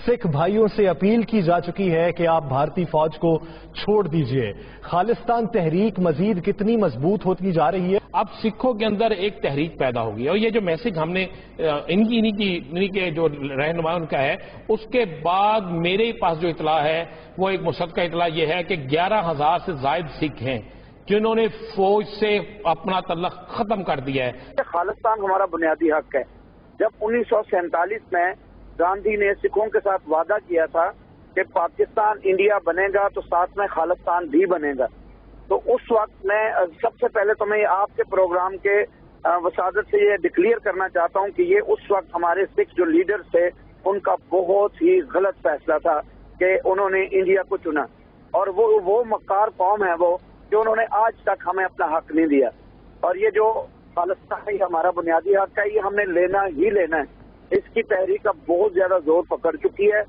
سکھ بھائیوں سے اپیل کی جا چکی ہے کہ آپ بھارتی فوج کو چھوڑ دیجئے۔ خالصتان تحریک مزید کتنی مضبوط ہوتی جا رہی ہے؟ اب سکھوں کے اندر ایک تحریک پیدا ہوگی اور یہ جو میسج ہم نے انہی کے جو رہنما ان کا ہے، اس کے بعد میرے پاس جو اطلاع ہے وہ ایک مصدقہ اطلاع یہ ہے کہ 11,000 سے زائد سکھ ہیں جنہوں نے فوج سے اپنا تعلق ختم کر دیا ہے۔ خالصتان ہمارا بنیادی حق ہے۔ جب 1947 میں گاندھی نے سکھوں کے ساتھ وعدہ کیا تھا کہ پاکستان انڈیا بنے گا تو ساتھ میں خالصتان بھی بنے گا، تو اس وقت میں سب سے پہلے تو میں آپ کے پروگرام کے وسادت سے یہ ڈکلیئر کرنا چاہتا ہوں کہ یہ اس وقت ہمارے سکھ جو لیڈرز تھے ان کا بہت ہی غلط فیصلہ تھا کہ انہوں نے انڈیا کو چنا، اور وہ مکار قوم ہے وہ کہ انہوں نے آج تک ہمیں اپنا حق نہیں دیا، اور یہ جو خالصتان ہے ہمارا بنیادی حق ہے، یہ ہم نے لینا ہی لینا ہے۔ اس کی تحریک اب بہت زیادہ زور پکڑ چکی ہے۔